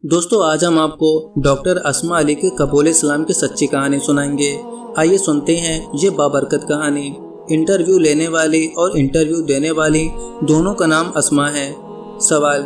दोस्तों आज हम आपको डॉक्टर अस्मा अली के कबूल इस्लाम की सच्ची कहानी सुनाएंगे। आइए सुनते हैं ये बाबरकत कहानी। इंटरव्यू लेने वाली और इंटरव्यू देने वाली दोनों का नाम अस्मा है। सवाल: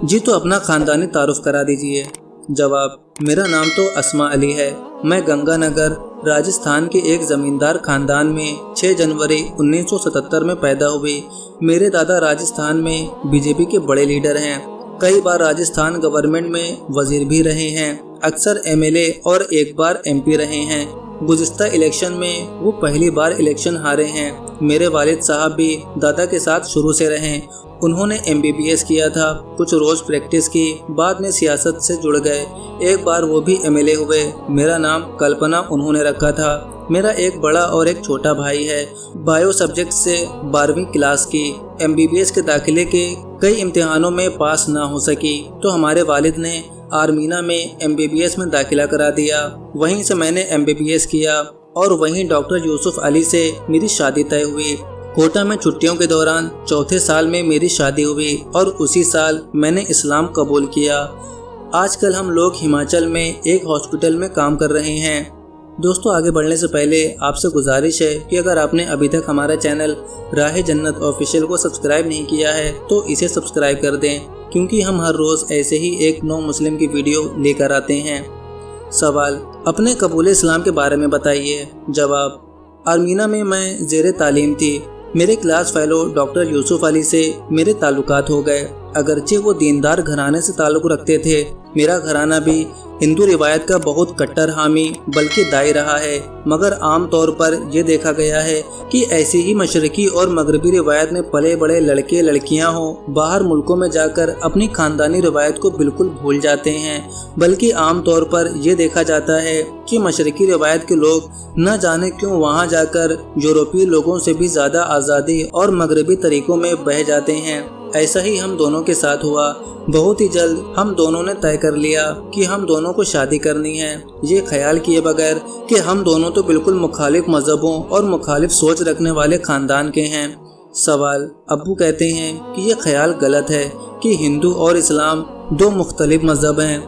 जी तो अपना ख़ानदानी तारुफ करा दीजिए। जवाब: मेरा नाम तो अस्मा अली है। मैं गंगानगर राजस्थान के एक ज़मींदार ख़ानदान में 6 जनवरी 1977 में पैदा हुई। मेरे दादा राजस्थान में बीजेपी के बड़े लीडर हैं। कई बार राजस्थान गवर्नमेंट में वजीर भी रहे हैं, अक्सर एमएलए और एक बार एमपी रहे हैं। गुज़िश्ता इलेक्शन में वो पहली बार इलेक्शन हारे हैं। मेरे वालिद साहब भी दादा के साथ शुरू से रहे। उन्होंने एमबीबीएस किया था, कुछ रोज़ प्रैक्टिस की, बाद में सियासत से जुड़ गए। एक बार वो भी एमएलए हुए। मेरा नाम कल्पना उन्होंने रखा था। मेरा एक बड़ा और एक छोटा भाई है। बायो सब्जेक्ट से 12वीं क्लास की। एमबीबीएस के दाखिले के कई इम्तिहानों में पास ना हो सकी तो हमारे वालिद ने आर्मीना में एमबीबीएस में दाखिला करा दिया। वहीं से मैंने एमबीबीएस किया और वहीं डॉक्टर यूसुफ अली से मेरी शादी तय हुई। कोटा में छुट्टियों के दौरान चौथे साल में मेरी शादी हुई और उसी साल मैंने इस्लाम कबूल किया। आजकल हम लोग हिमाचल में एक हॉस्पिटल में काम कर रहे हैं। दोस्तों आगे बढ़ने से पहले आपसे गुजारिश है कि अगर आपने अभी तक हमारा चैनल राह जन्नत ऑफिशियल को सब्सक्राइब नहीं किया है तो इसे सब्सक्राइब कर दें, क्योंकि हम हर रोज़ ऐसे ही एक नौ मुस्लिम की वीडियो लेकर आते हैं। सवाल: अपने कबूल इस्लाम के बारे में बताइए। जवाब: आर्मीना में मैं ज़ेरे तालीम थी। मेरे class fellow doctor Yusuf Ali से मेरे ताल्लुकात हो गए। अगरचे वो दीनदार घराने से ताल्लुक़ रखते थे। मेरा घराना भी हिंदू रिवायत का बहुत कट्टर हामी बल्कि दाई रहा है, मगर आम तौर पर यह देखा गया है कि ऐसी ही मशरकी और मगरबी रिवायत में पले बड़े लड़के लड़कियां हों, बाहर मुल्कों में जाकर अपनी खानदानी रिवायत को बिल्कुल भूल जाते हैं। बल्कि आम तौर पर यह देखा जाता है कि मशरकी रिवायत के लोग न जाने क्यों वहां जाकर यूरोपीय लोगों से भी ज़्यादा आज़ादी और मगरबी तरीक़ों में बह जाते हैं। ऐसा ही हम दोनों के साथ हुआ। बहुत ही जल्द हम दोनों ने तय कर लिया कि हम दोनों को शादी करनी है, ये ख्याल किए बगैर कि हम दोनों तो बिल्कुल मुखालिफ मज़हबों और मुखालिफ सोच रखने वाले ख़ानदान के हैं। सवाल: अब्बू कहते हैं कि ये ख्याल गलत है कि हिंदू और इस्लाम दो मुख्तलिफ मज़हब हैं,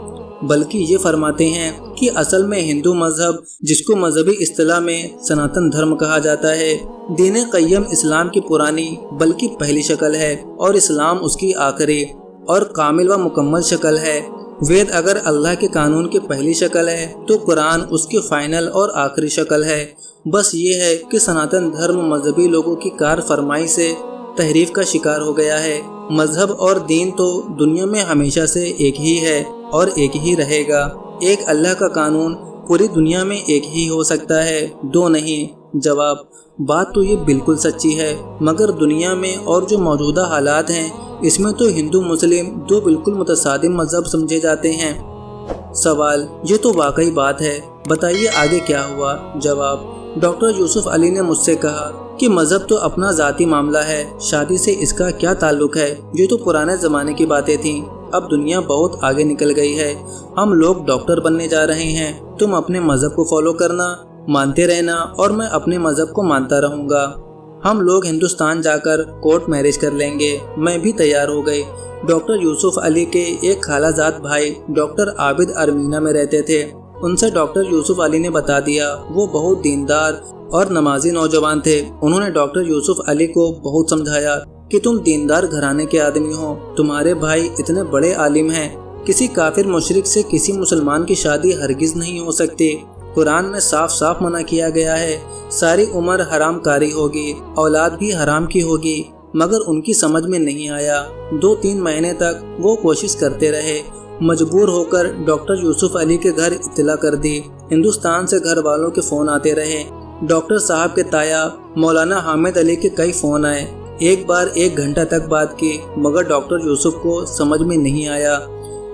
बल्कि ये फरमाते हैं कि असल में हिंदू मज़हब, जिसको मजहबी इस्तिलाह में सनातन धर्म कहा जाता है, दीन क़य्यम इस्लाम की पुरानी बल्कि पहली शक्ल है और इस्लाम उसकी आखिरी और कामिल व मुकम्मल शक्ल है। वेद अगर अल्लाह के कानून की पहली शक्ल है तो कुरान उसकी फ़ाइनल और आखिरी शक्ल है। बस ये है कि सनातन धर्म मजहबी लोगों की कार फरमाई से तहरीफ का शिकार हो गया है। मजहब और दीन तो दुनिया में हमेशा से एक ही है और एक ही रहेगा। एक अल्लाह का कानून पूरी दुनिया में एक ही हो सकता है, दो नहीं। जवाब: बात तो ये बिल्कुल सच्ची है, मगर दुनिया में और जो मौजूदा हालात हैं इसमें तो हिंदू मुस्लिम दो बिल्कुल मुतसादिम मजहब समझे जाते हैं। सवाल: ये तो वाकई बात है, बताइए आगे क्या हुआ। जवाब: डॉक्टर यूसुफ अली ने मुझसे कहा कि मज़हब तो अपना ज़ाती मामला है, शादी से इसका क्या ताल्लुक़ है। ये तो पुराने ज़माने की बातें थीं, अब दुनिया बहुत आगे निकल गई है। हम लोग डॉक्टर बनने जा रहे हैं, तुम अपने मज़हब को फॉलो करना, मानते रहना और मैं अपने मज़हब को मानता रहूँगा। हम लोग हिंदुस्तान जाकर कोर्ट मैरिज कर लेंगे। मैं भी तैयार हो गई। डॉक्टर यूसुफ अली के एक खालाजाद भाई डॉक्टर आबिद आर्मीना में रहते थे। उनसे डॉक्टर यूसुफ अली ने बता दिया। वो बहुत दीनदार और नमाजी नौजवान थे। उन्होंने डॉक्टर यूसुफ अली को बहुत समझाया कि तुम दीनदार घराने के आदमी हो, तुम्हारे भाई इतने बड़े आलिम हैं, किसी काफिर मुशरिक से किसी मुसलमान की शादी हरगिज नहीं हो सकती। कुरान में साफ साफ मना किया गया है, सारी उम्र हराम कारी होगी, औलाद भी हराम की होगी। मगर उनकी समझ में नहीं आया। 2-3 महीने तक वो कोशिश करते रहे। मजबूर होकर डॉक्टर यूसुफ अली के घर इत्तला कर दी। हिंदुस्तान से घर वालों के फ़ोन आते रहे। डॉक्टर साहब के ताया मौलाना हामिद अली के कई फ़ोन आए। एक बार 1 घंटा तक बात की, मगर डॉक्टर यूसुफ को समझ में नहीं आया।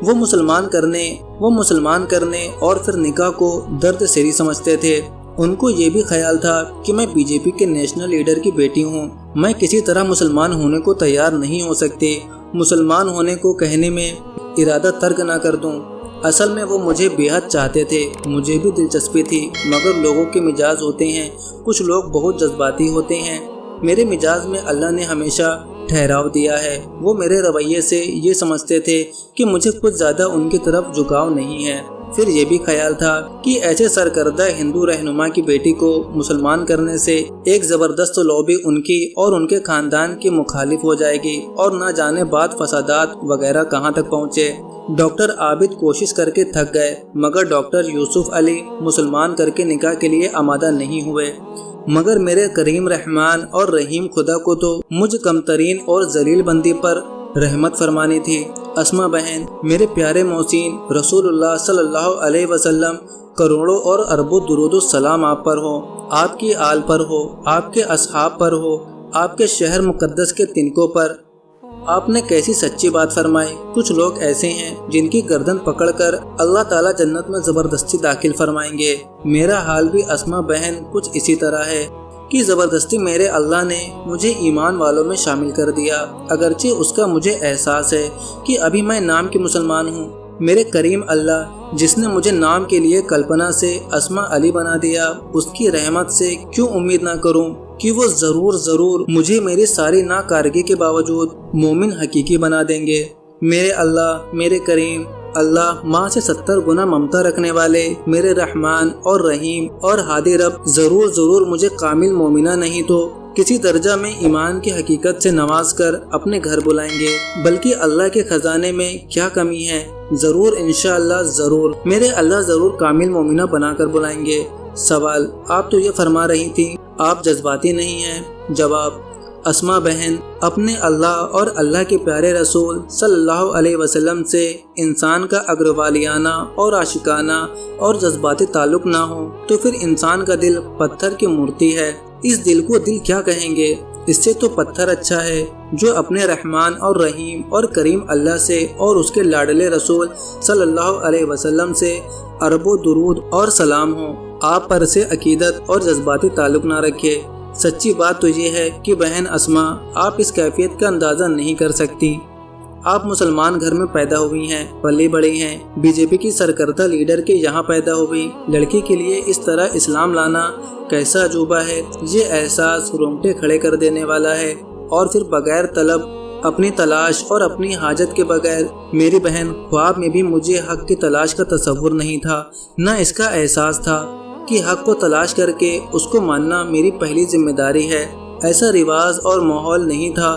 वो मुसलमान करने और फिर निकाह को दर्द सेरी समझते थे। उनको ये भी ख्याल था कि मैं बीजेपी के नेशनल लीडर की बेटी हूँ, मैं किसी तरह मुसलमान होने को तैयार नहीं हो सकती। मुसलमान होने को कहने में इरादा तर्क ना कर दूँ। असल में वो मुझे बेहद चाहते थे, मुझे भी दिलचस्पी थी, मगर लोगों के मिजाज होते हैं, कुछ लोग बहुत जज्बाती होते हैं। मेरे मिजाज में अल्लाह ने हमेशा ठहराव दिया है। वो मेरे रवैये से ये समझते थे कि मुझे कुछ ज़्यादा उनकी तरफ झुकाव नहीं है। फिर ये भी ख्याल था कि ऐसे सरकर्दा हिंदू रहनुमा की बेटी को मुसलमान करने से एक ज़बरदस्त लॉबी उनकी और उनके खानदान की मुखालिफ हो जाएगी और न जाने बात फसादात वगैरह कहाँ तक पहुँचे। डॉक्टर आबिद कोशिश करके थक गए, मगर डॉक्टर यूसुफ अली मुसलमान करके निकाह के लिए आमादा नहीं हुए। मगर मेरे करीम रहमान और रहीम खुदा को तो मुझ कमतरीन और जलील बंदी पर रहमत फरमानी थी। अस्मा बहन, मेरे प्यारे मोहसिन, रसूलुल्लाह सल्लल्लाहु अलैहि वसल्लम करोड़ों और अरबों दुरूद सलाम आप पर हो, आपकी आल पर हो, आपके असहाब पर हो, आपके शहर मुकद्दस के तिनकों पर। आपने कैसी सच्ची बात फरमाई। कुछ लोग ऐसे हैं जिनकी गर्दन पकड़कर अल्लाह ताला जन्नत में ज़बरदस्ती दाखिल फरमाएंगे। मेरा हाल भी अस्मा बहन कुछ इसी तरह है कि ज़बरदस्ती मेरे अल्लाह ने मुझे ईमान वालों में शामिल कर दिया, अगरचे उसका मुझे एहसास है कि अभी मैं नाम की मुसलमान हूँ। मेरे करीम अल्लाह जिसने मुझे नाम के लिए कल्पना से अस्मा अली बना दिया, उसकी रहमत से क्यों उम्मीद ना करूं कि वो ज़रूर मुझे मेरी सारी नाकारगी के बावजूद मोमिन हकीकी बना देंगे। मेरे अल्लाह, मेरे करीम अल्लाह, माँ से 70 गुना ममता रखने वाले मेरे रहमान और रहीम और हादी रब ज़रूर मुझे कामिल मोमिना नहीं तो किसी दर्जा में ईमान की हकीकत से नवाज कर अपने घर बुलाएंगे। बल्कि अल्लाह के खजाने में क्या कमी है, ज़रूर इंशाअल्लाह ज़रूर मेरे अल्लाह ज़रूर कामिल मोमिना बनाकर बुलाएंगे। सवाल, आप तो ये फरमा रही थी आप जज्बाती नहीं हैं। जवाब, अस्मा बहन, अपने अल्लाह और अल्लाह के प्यारे रसूल सल्लल्लाहु अलैहि वसल्लम से इंसान का अग्रवालियाना और आशिकाना और जज्बाती ताल्लुक़ ना हो तो फिर इंसान का दिल पत्थर की मूर्ति है। इस दिल को दिल क्या कहेंगे, इससे तो पत्थर अच्छा है जो अपने रहमान और रहीम और करीम अल्लाह से और उसके लाडले रसूल सल्लल्लाहु अलैहि वसल्लम से अरबों दुरूद और सलाम हो, आप पर से अकीदत और जज्बाती ताल्लुक़ ना रखे। सच्ची बात तो ये है कि बहन अस्मा, आप इस कैफियत का अंदाज़ा नहीं कर सकती। आप मुसलमान घर में पैदा हुई हैं, पली बड़ी हैं, बीजेपी की सरकर्दा लीडर के यहाँ पैदा हुई लड़की के लिए इस तरह इस्लाम लाना कैसा अजूबा है। ये एहसास रोंगटे खड़े कर देने वाला है। और फिर बगैर तलब अपनी तलाश और अपनी हाजत के बगैर, मेरी बहन, ख्वाब में भी मुझे हक की तलाश का तसव्वुर नहीं था, न इसका एहसास था कि हक को तलाश करके उसको मानना मेरी पहली जिम्मेदारी है। ऐसा रिवाज और माहौल नहीं था।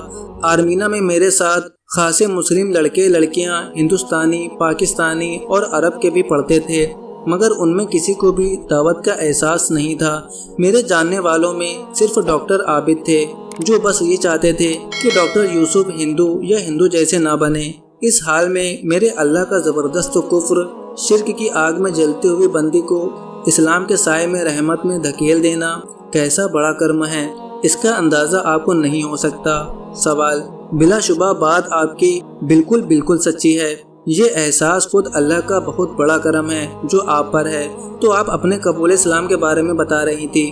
आर्मीना में मेरे साथ खासे मुस्लिम लड़के लड़कियां हिंदुस्तानी, पाकिस्तानी और अरब के भी पढ़ते थे, मगर उनमें किसी को भी दावत का एहसास नहीं था। मेरे जानने वालों में सिर्फ डॉक्टर आबिद थे जो बस ये चाहते थे कि डॉक्टर यूसुफ हिंदू या हिंदू जैसे ना बने। इस हाल में मेरे अल्लाह का ज़बरदस्त कुफ्र, शिर्क की आग में जलते हुए बंदी को इस्लाम के साए में रहमत में धकेल देना कैसा बड़ा कर्म है, इसका अंदाज़ा आपको नहीं हो सकता। सवाल, बिलाशुबा बात आपकी बिल्कुल सच्ची है। ये एहसास खुद अल्लाह का बहुत बड़ा करम है जो आप पर है। तो आप अपने कबूल इस्लाम के बारे में बता रही थी।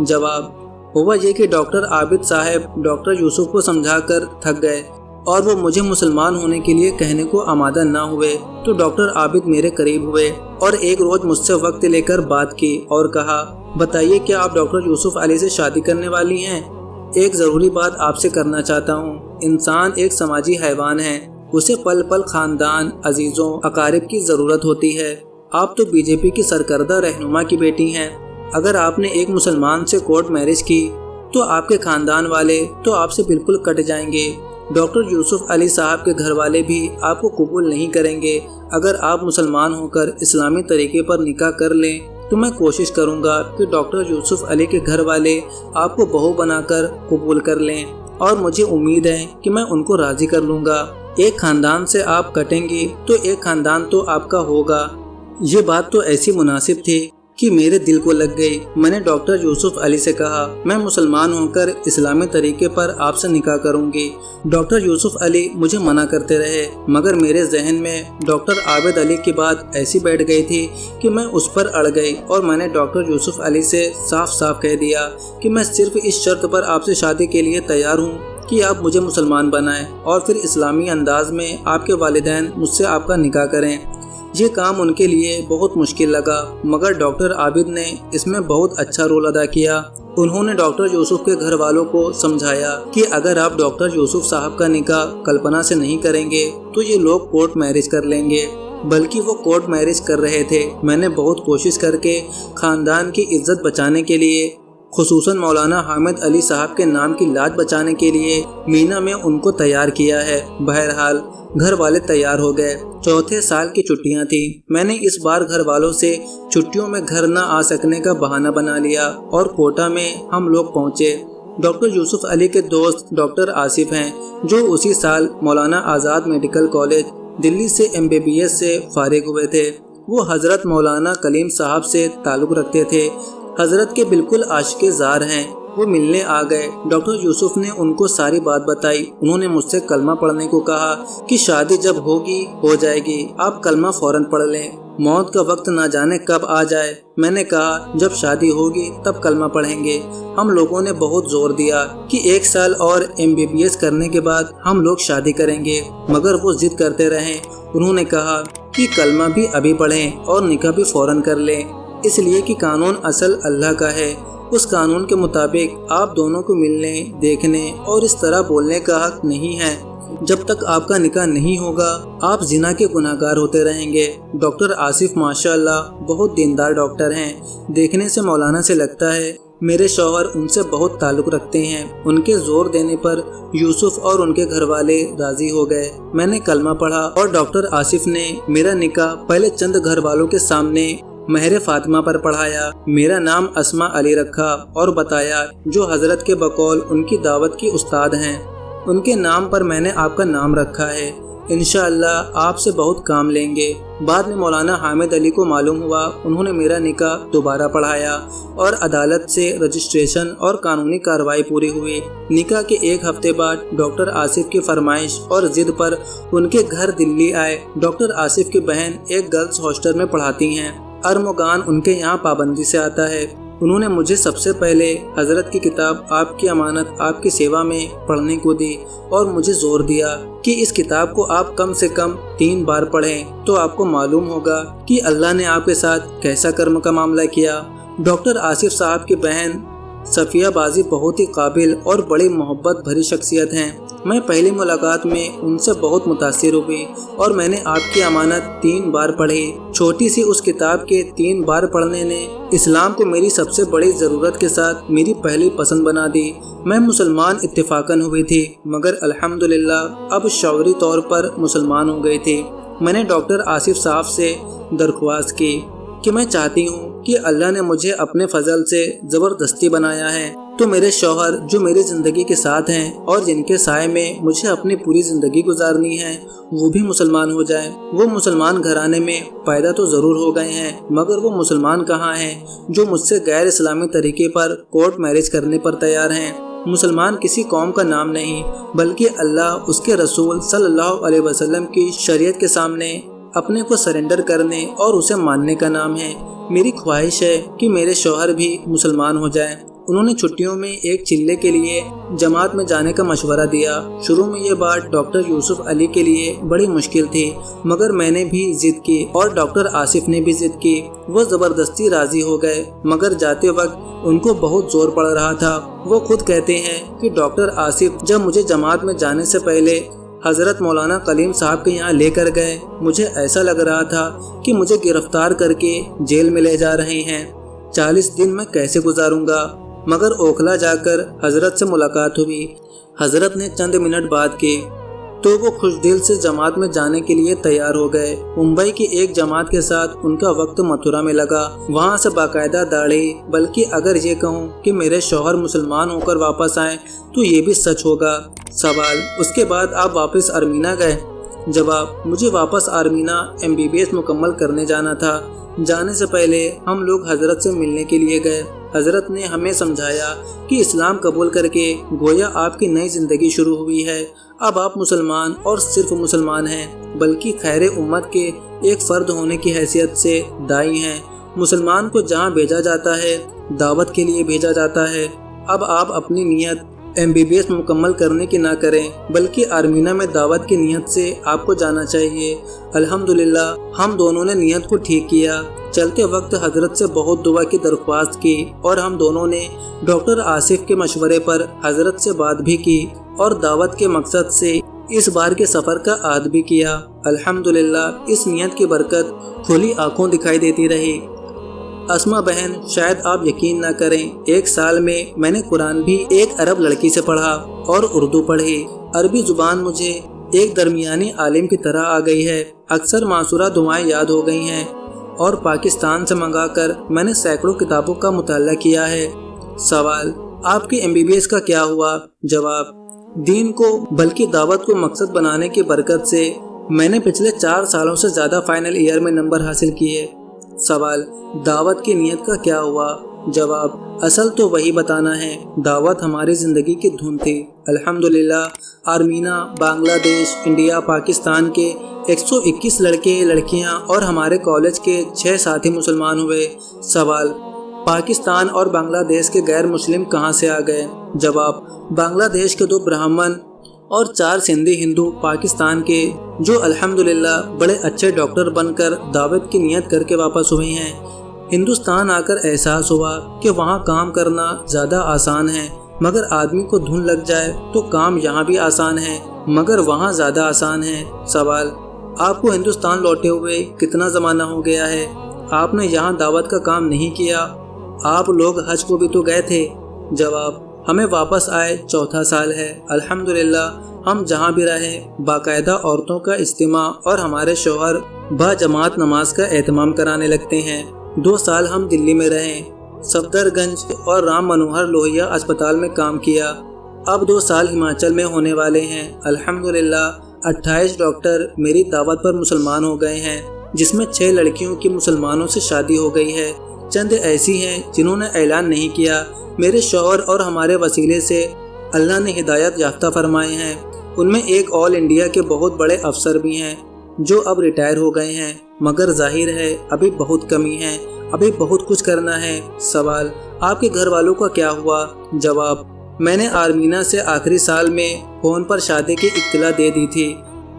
जवाब, हुआ ये कि डॉक्टर आबिद साहब डॉक्टर यूसुफ को समझाकर थक गए और वो मुझे मुसलमान होने के लिए कहने को आमादा ना हुए। तो डॉक्टर आबिद मेरे करीब हुए और एक रोज़ मुझसे वक्त लेकर बात की और कहा, बताइए क्या आप डॉक्टर यूसुफ अली से शादी करने वाली हैं? एक ज़रूरी बात आपसे करना चाहता हूँ। इंसान एक समाजी हैवान है, उसे पल पल खानदान, अजीज़ों, अकारिब की ज़रूरत होती है। आप तो बीजेपी की सरकर्दा रहनुमा की बेटी हैं। अगर आपने एक मुसलमान से कोर्ट मैरिज की तो आपके खानदान वाले तो आपसे बिल्कुल कट जाएंगे। डॉक्टर यूसुफ अली साहब के घर वाले भी आपको कबूल नहीं करेंगे। अगर आप मुसलमान होकर इस्लामी तरीके पर निकाह कर लें तो मैं कोशिश करूंगा कि डॉक्टर यूसुफ अली के घर वाले आपको बहू बनाकर कबूल कर लें और मुझे उम्मीद है कि मैं उनको राज़ी कर लूँगा। एक खानदान से आप कटेंगी तो एक खानदान तो आपका होगा। ये बात तो ऐसी मुनासिब थी कि मेरे दिल को लग गई। मैंने डॉक्टर यूसुफ अली से कहा, मैं मुसलमान होकर इस्लामी तरीके पर आपसे निकाह करूंगी। डॉक्टर यूसुफ अली मुझे मना करते रहे, मगर मेरे जहन में डॉक्टर आबिद अली की बात ऐसी बैठ गई थी कि मैं उस पर अड़ गई और मैंने डॉक्टर यूसुफ अली से साफ साफ कह दिया कि मैं सिर्फ इस शर्त पर आपसे शादी के लिए तैयार हूँ कि आप मुझे मुसलमान बनाएं और फिर इस्लामी अंदाज में आपके वालिदैन मुझसे आपका निकाह करें। یہ کام ان کے لیے بہت مشکل لگا، مگر ڈاکٹر عابد نے اس میں بہت اچھا رول ادا کیا۔ انہوں نے ڈاکٹر یوسف کے گھر والوں کو سمجھایا کہ اگر آپ ڈاکٹر یوسف صاحب کا نکاح کلپنا سے نہیں کریں گے تو یہ لوگ کورٹ میرج کر لیں گے، بلکہ وہ کورٹ میرج کر رہے تھے۔ میں نے بہت کوشش کر کے خاندان کی عزت بچانے کے لیے، خصوصاً مولانا حامد علی صاحب کے نام کی لاج بچانے کے لیے مینا میں ان کو تیار کیا ہے۔ بہرحال گھر والے تیار ہو گئے۔ چوتھے سال کی چھٹیاں تھیں۔ میں نے اس بار گھر والوں سے چھٹیوں میں گھر نہ آ سکنے کا بہانہ بنا لیا اور کوٹا میں ہم لوگ پہنچے۔ ڈاکٹر یوسف علی کے دوست ڈاکٹر آصف ہیں، جو اسی سال مولانا آزاد میڈیکل کالج دلی سے MBBS سے فارغ ہوئے تھے۔ وہ حضرت مولانا کلیم صاحب سے تعلق رکھتے تھے۔ حضرت کے بالکل عاشق زار ہیں۔ وہ ملنے آ گئے۔ ڈاکٹر یوسف نے ان کو ساری بات بتائی۔ انہوں نے مجھ سے کلمہ پڑھنے کو کہا کہ شادی جب ہوگی ہو جائے گی، آپ کلمہ فوراً پڑھ لیں، موت کا وقت نہ جانے کب آ جائے۔ میں نے کہا جب شادی ہوگی تب کلمہ پڑھیں گے۔ ہم لوگوں نے بہت زور دیا کہ 1 سال اور MBBS کرنے کے بعد ہم لوگ شادی کریں گے، مگر وہ ضد کرتے رہے۔ انہوں نے کہا کہ کلمہ بھی ابھی پڑھیں اور نکاح بھی فوراً کر لیں، اس لیے کہ قانون اصل اللہ کا ہے۔ اس قانون کے مطابق آپ دونوں کو ملنے، دیکھنے اور اس طرح بولنے کا حق نہیں ہے۔ جب تک آپ کا نکاح نہیں ہوگا آپ زنا کے گناہگار ہوتے رہیں گے۔ ڈاکٹر آصف ماشاءاللہ بہت دیندار ڈاکٹر ہیں۔ دیکھنے سے مولانا سے لگتا ہے۔ میرے شوہر ان سے بہت تعلق رکھتے ہیں۔ ان کے زور دینے پر یوسف اور ان کے گھر والے راضی ہو گئے۔ میں نے کلمہ پڑھا اور ڈاکٹر آصف نے میرا نکاح پہلے چند گھر والوں کے سامنے مہر فاطمہ پر پڑھایا، میرا نام اسماء علی رکھا اور بتایا جو حضرت کے بقول ان کی دعوت کی استاد ہیں۔ ان کے نام پر میں نے آپ کا نام رکھا ہے، انشاءاللہ آپ سے بہت کام لیں گے۔ بعد میں مولانا حامد علی کو معلوم ہوا، انہوں نے میرا نکاح دوبارہ پڑھایا اور عدالت سے رجسٹریشن اور قانونی کارروائی پوری ہوئی۔ نکاح کے 1 ہفتے بعد ڈاکٹر آصف کی فرمائش اور ضد پر ان کے گھر دلی آئے۔ ڈاکٹر آصف کی بہن ایک گرلز ہاسٹل میں پڑھاتی ہیں۔ ارمغان ان کے یہاں پابندی سے آتا ہے۔ انہوں نے مجھے سب سے پہلے حضرت کی کتاب آپ کی امانت آپ کی سیوا میں پڑھنے کو دی اور مجھے زور دیا کہ اس کتاب کو آپ کم سے کم 3 بار پڑھیں تو آپ کو معلوم ہوگا کہ اللہ نے آپ کے ساتھ کیسا کرم کا معاملہ کیا۔ ڈاکٹر آصف صاحب کی بہن صفیہ بازی بہت ہی قابل اور بڑی محبت بھری شخصیت ہیں۔ میں پہلی ملاقات میں ان سے بہت متاثر ہوئی اور میں نے آپ کی امانت 3 بار پڑھی۔ چھوٹی سی اس کتاب کے 3 بار پڑھنے نے اسلام کو میری سب سے بڑی ضرورت کے ساتھ میری پہلی پسند بنا دی۔ میں مسلمان اتفاقاً ہوئی تھی، مگر الحمدللہ اب شعوری طور پر مسلمان ہو گئی تھی۔ میں نے ڈاکٹر آصف صاحب سے درخواست کی کہ میں چاہتی ہوں کہ اللہ نے مجھے اپنے فضل سے زبردستی بنایا ہے تو میرے شوہر جو میری زندگی کے ساتھ ہیں اور جن کے سائے میں مجھے اپنی پوری زندگی گزارنی ہے وہ بھی مسلمان ہو جائیں۔ وہ مسلمان گھرانے میں پیدا تو ضرور ہو گئے ہیں، مگر وہ مسلمان کہاں ہیں جو مجھ سے غیر اسلامی طریقے پر کورٹ میرج کرنے پر تیار ہیں۔ مسلمان کسی قوم کا نام نہیں، بلکہ اللہ، اس کے رسول صلی اللہ علیہ وسلم کی شریعت کے سامنے اپنے کو سرنڈر کرنے اور اسے ماننے کا نام ہے۔ میری خواہش ہے کہ میرے شوہر بھی مسلمان ہو جائیں۔ انہوں نے چھٹیوں میں ایک چلے کے لیے جماعت میں جانے کا مشورہ دیا۔ شروع میں یہ بات ڈاکٹر یوسف علی کے لیے بڑی مشکل تھی، مگر میں نے بھی ضد کی اور ڈاکٹر آصف نے بھی ضد کی۔ وہ زبردستی راضی ہو گئے، مگر جاتے وقت ان کو بہت زور پڑ رہا تھا۔ وہ خود کہتے ہیں کہ ڈاکٹر آصف جب مجھے جماعت میں جانے سے پہلے حضرت مولانا کلیم صاحب کے یہاں لے کر گئے، مجھے ایسا لگ رہا تھا کہ مجھے گرفتار کر کے جیل میں لے جا رہے ہیں۔ 40 دن میں کیسے گزاروں گا؟ مگر اوکھلا جا کر حضرت سے ملاقات ہوئی۔ حضرت نے چند منٹ بات کی تو وہ خوش دل سے جماعت میں جانے کے لیے تیار ہو گئے۔ ممبئی کی ایک جماعت کے ساتھ ان کا وقت متھرا میں لگا۔ وہاں سے باقاعدہ داڑھی، بلکہ اگر یہ کہوں کہ میرے شوہر مسلمان ہو کر واپس آئیں تو یہ بھی سچ ہوگا۔ سوال: اس کے بعد آپ واپس آرمینہ گئے؟ جواب: مجھے واپس آرمینہ MBBS مکمل کرنے جانا تھا۔ جانے سے پہلے ہم لوگ حضرت سے ملنے کے لیے گئے۔ حضرت نے ہمیں سمجھایا کہ اسلام قبول کر کے گویا آپ کی نئی زندگی شروع ہوئی ہے۔ اب آپ مسلمان اور صرف مسلمان ہیں، بلکہ خیر امت کے ایک فرد ہونے کی حیثیت سے داعی ہیں۔ مسلمان کو جہاں بھیجا جاتا ہے دعوت کے لیے بھیجا جاتا ہے۔ اب آپ اپنی نیت MBBS मुकम्मल करने की ना करें बल्कि आर्मीना में दावत की नीयत से आपको जाना चाहिए। अल्हम्दुलिल्लाह हम दोनों ने नीयत को ठीक किया। चलते वक्त हजरत से बहुत दुआ की दरख्वास्त की और हम दोनों ने डॉक्टर आसिफ के मशवरे पर हजरत से बात भी की और दावत के मकसद से इस बार के सफ़र का आद भी किया। अल्हम्दुलिल्लाह इस नीयत की बरकत खुली आंखों दिखाई देती रही। अस्मा बहन, शायद आप यकीन न करें, 1 साल में मैंने कुरान भी एक अरब लड़की से पढ़ा और उर्दू पढ़ी। अरबी जुबान मुझे एक दरमियानी आलिम की तरह आ गई है। अक्सर मासूरा दुआएं याद हो गई हैं और पाकिस्तान से मंगाकर मैंने सैकड़ों किताबों का मुताला किया है। सवाल, आपकी MBBS का क्या हुआ? जवाब, दीन को बल्कि दावत को मकसद बनाने की बरकत से मैंने पिछले 4 सालों से ज़्यादा फाइनल ईयर में नंबर हासिल किए। सवाल, दावत की नीयत का क्या हुआ? जवाब, असल तो वही बताना है। दावत हमारी ज़िंदगी की धुन थी। अल्हम्दुलिल्लाह आर्मीना, बांग्लादेश, इंडिया, पाकिस्तान के 121 लड़के लड़कियां और हमारे कॉलेज के 6 साथी मुसलमान हुए। सवाल, पाकिस्तान और बांग्लादेश के गैर मुस्लिम कहां से आ गए? जवाब, बांग्लादेश के 2 ब्राह्मण और 4 सिंधी हिंदू पाकिस्तान के, जो अल्हम्दुलिल्लाह बड़े अच्छे डॉक्टर बनकर दावत की नियत करके वापस हुए हैं। हिंदुस्तान आकर एहसास हुआ कि वहाँ काम करना ज़्यादा आसान है, मगर आदमी को धुन लग जाए तो काम यहाँ भी आसान है मगर वहाँ ज़्यादा आसान है। सवाल, आपको हिंदुस्तान लौटे हुए कितना ज़माना हो गया है? आपने यहाँ दावत का काम नहीं किया? आप लोग हज को भी तो गए थे। जवाब, हमें वापस आए 4था साल है। अल्हम्दुलिल्लाह हम जहाँ भी रहे बाकायदा औरतों का इज्तिमा और हमारे शौहर बाजमात नमाज का एहतमाम कराने लगते हैं। 2 साल हम दिल्ली में रहे, सफदरगंज और राम मनोहर लोहिया अस्पताल में काम किया। अब 2 साल हिमाचल में होने वाले हैं। अल्हम्दुलिल्लाह 28 डॉक्टर मेरी दावत पर मुसलमान हो गए हैं, जिसमें 6 लड़कियों की मुसलमानों से शादी हो गई है। चंद ऐसी हैं जिन्होंने ऐलान नहीं किया। मेरे शौहर और हमारे वसीले से अल्लाह ने हिदायत याफ्ता फरमाए हैं। उनमें एक ऑल इंडिया के बहुत बड़े अफसर भी हैं जो अब रिटायर हो गए हैं, मगर जाहिर है अभी बहुत कमी है, अभी बहुत कुछ करना है। सवाल, आपके घर वालों का क्या हुआ? जवाब, मैंने आर्मीना से आखिरी साल में फ़ोन पर शादी की इत्तला दे दी थी।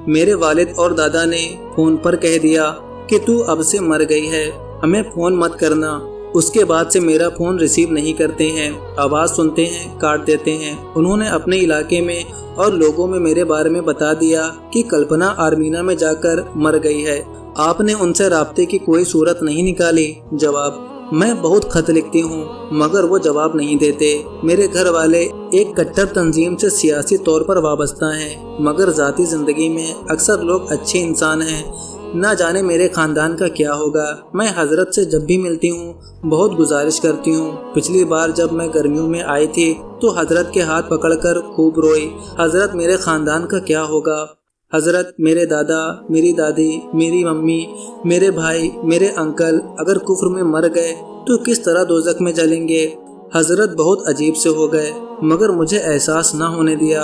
मेरे वालिद और दादा ने फ़ोन पर कह दिया कि तू अब से मर गई है, हमें फ़ोन मत करना। उसके बाद से मेरा फ़ोन रिसीव नहीं करते हैं, आवाज़ सुनते हैं काट देते हैं। उन्होंने अपने इलाके में और लोगों में मेरे बारे में बता दिया कि कल्पना आर्मीना में जाकर मर गई है। आपने उनसे राब्ते की कोई सूरत नहीं निकाली? जवाब, मैं बहुत खत लिखती हूँ मगर वो जवाब नहीं देते। मेरे घर वाले एक कट्टर तंजीम से सियासी तौर पर वाबस्ता हैं, मगर ज़ाती ज़िंदगी में अक्सर लोग अच्छे इंसान हैं। ना जाने मेरे ख़ानदान का क्या होगा। मैं हज़रत से जब भी मिलती हूँ बहुत गुजारिश करती हूँ। पिछली बार जब मैं गर्मियों में आई थी तो हज़रत के हाथ पकड़कर खूब रोई। हज़रत, मेरे ख़ानदान का क्या होगा? हज़रत, मेरे दादा, मेरी दादी, मेरी मम्मी, मेरे भाई, मेरे अंकल अगर कुफ्र में मर गए तो किस तरह दोज़ख में जलेंगे? हज़रत बहुत अजीब से हो गए मगर मुझे एहसास ना होने दिया।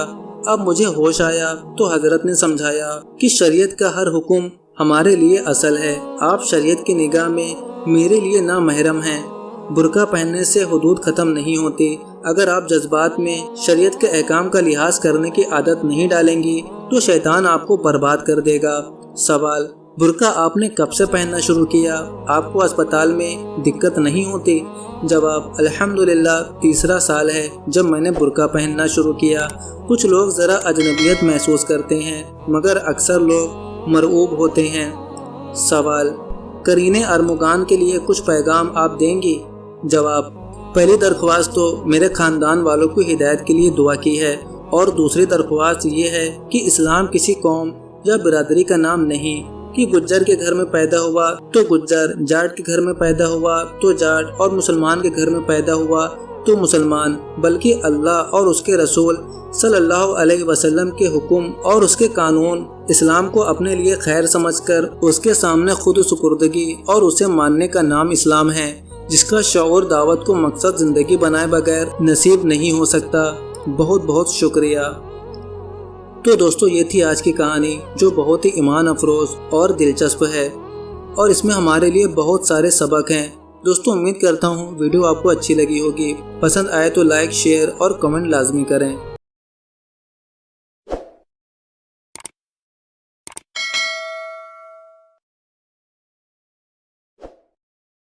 अब मुझे होश आया तो हज़रत ने समझाया कि शरीयत का हर हुक्म हमारे लिए असल है। आप शरीयत की निगाह में मेरे लिए ना महरम हैं। बुर्का पहनने से हुदूद ख़त्म नहीं होती। अगर आप जज्बात में शरीयत के अहकाम का लिहाज करने की आदत नहीं डालेंगी तो शैतान आपको बर्बाद कर देगा। सवाल, बुर्का आपने कब से पहनना शुरू किया? आपको अस्पताल में दिक्कत नहीं होती? जवाब, अल्हम्दुलिल्लाह 3रा साल है जब मैंने बुर्का पहनना शुरू किया। कुछ लोग ज़रा अजनबियत महसूस करते हैं मगर अक्सर लोग मरऊब होते हैं। सवाल, करीने अरमुगान के लिए कुछ पैगाम आप देंगी? जवाब, पहली दरख्वास्त तो मेरे ख़ानदान वालों को हिदायत के लिए दुआ की है और दूसरी दरख्वास्त ये है कि इस्लाम किसी कौम या बिरादरी का नाम नहीं कि गुज्जर के घर में पैदा हुआ तो गुज्जर, जाट के घर में पैदा हुआ तो जाट और मुसलमान के घर में पैदा हुआ तो मुसलमान, बल्कि अल्लाह और उसके रसूल सल्लल्लाहु अलैहि वसल्लम के हुक्म और उसके कानून इस्लाम को अपने लिए खैर समझकर उसके सामने खुद सुपुर्दगी और उसे मानने का नाम इस्लाम है, जिसका शऊर दावत को मकसद ज़िंदगी बनाए बगैर नसीब नहीं हो सकता। बहुत बहुत शुक्रिया। तो दोस्तों, ये थी आज की कहानी जो बहुत ही ईमान अफरोज़ और दिलचस्प है और इसमें हमारे लिए बहुत सारे सबक हैं। दोस्तों उम्मीद करता हूँ वीडियो आपको अच्छी लगी होगी। पसंद आए तो लाइक शेयर और कमेंट लाजमी करें।